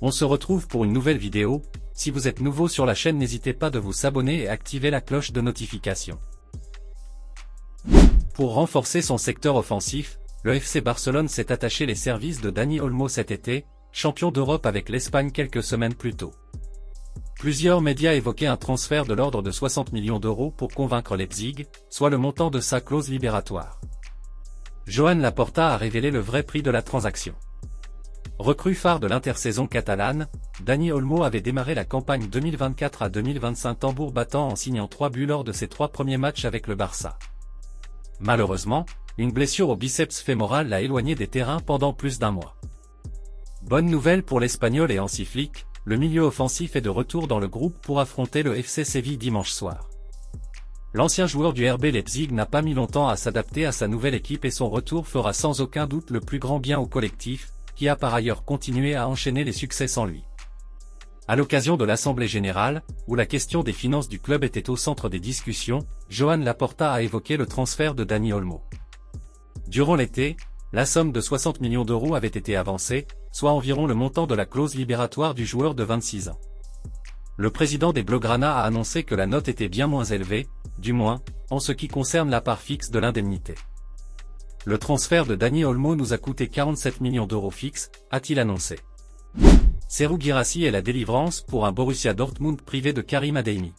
On se retrouve pour une nouvelle vidéo. Si vous êtes nouveau sur la chaîne, n'hésitez pas de vous abonner et activer la cloche de notification. Pour renforcer son secteur offensif, le FC Barcelone s'est attaché les services de Dani Olmo cet été, champion d'Europe avec l'Espagne quelques semaines plus tôt. Plusieurs médias évoquaient un transfert de l'ordre de 60 millions d'euros pour convaincre Leipzig, soit le montant de sa clause libératoire. Joan Laporta a révélé le vrai prix de la transaction. Recrue phare de l'intersaison catalane, Dani Olmo avait démarré la campagne 2024 à 2025 tambour battant en signant 3 buts lors de ses 3 premiers matchs avec le Barça. Malheureusement, une blessure au biceps fémoral l'a éloigné des terrains pendant plus d'un mois. Bonne nouvelle pour l'Espagnol et Hansi Flick, le milieu offensif est de retour dans le groupe pour affronter le FC Séville dimanche soir. L'ancien joueur du RB Leipzig n'a pas mis longtemps à s'adapter à sa nouvelle équipe et son retour fera sans aucun doute le plus grand bien au collectif, qui a par ailleurs continué à enchaîner les succès sans lui. À l'occasion de l'Assemblée Générale, où la question des finances du club était au centre des discussions, Joan Laporta a évoqué le transfert de Dani Olmo. Durant l'été, la somme de 60 millions d'euros avait été avancée, soit environ le montant de la clause libératoire du joueur de 26 ans. Le président des Blaugrana a annoncé que la note était bien moins élevée, du moins, en ce qui concerne la part fixe de l'indemnité. Le transfert de Dani Olmo nous a coûté 47 millions d'euros fixes, a-t-il annoncé. Serhou Guirassy est la délivrance pour un Borussia Dortmund privé de Karim Adeyemi.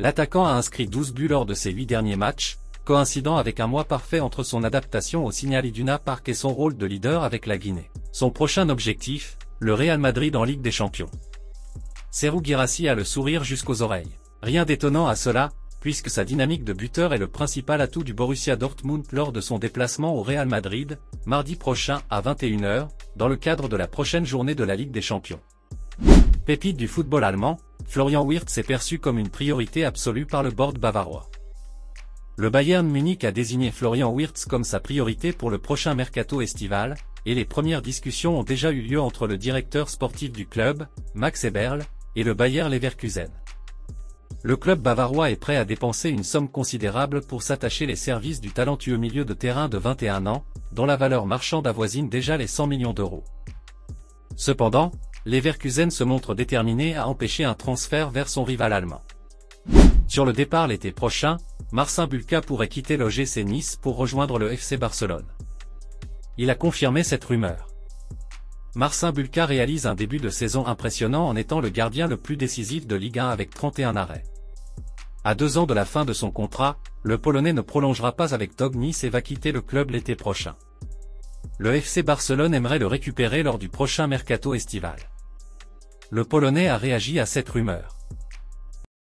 L'attaquant a inscrit 12 buts lors de ses 8 derniers matchs, coïncidant avec un mois parfait entre son adaptation au Signal Iduna Park et son rôle de leader avec la Guinée. Son prochain objectif, le Real Madrid en Ligue des Champions. Serhou Guirassy a le sourire jusqu'aux oreilles. Rien d'étonnant à cela, puisque sa dynamique de buteur est le principal atout du Borussia Dortmund lors de son déplacement au Real Madrid, mardi prochain à 21 h, dans le cadre de la prochaine journée de la Ligue des Champions. Pépite du football allemand, Florian Wirtz est perçu comme une priorité absolue par le board bavarois. Le Bayern Munich a désigné Florian Wirtz comme sa priorité pour le prochain mercato estival, et les premières discussions ont déjà eu lieu entre le directeur sportif du club, Max Eberl, et le Bayer Leverkusen. Le club bavarois est prêt à dépenser une somme considérable pour s'attacher les services du talentueux milieu de terrain de 21 ans, dont la valeur marchande avoisine déjà les 100 millions d'euros. Cependant, Leverkusen se montre déterminé à empêcher un transfert vers son rival allemand. Sur le départ l'été prochain, Marcin Bulka pourrait quitter l'OGC Nice pour rejoindre le FC Barcelone. Il a confirmé cette rumeur. Marcin Bulka réalise un début de saison impressionnant en étant le gardien le plus décisif de Ligue 1 avec 31 arrêts. À 2 ans de la fin de son contrat, le Polonais ne prolongera pas avec TOG Nice et va quitter le club l'été prochain. Le FC Barcelone aimerait le récupérer lors du prochain mercato estival. Le Polonais a réagi à cette rumeur.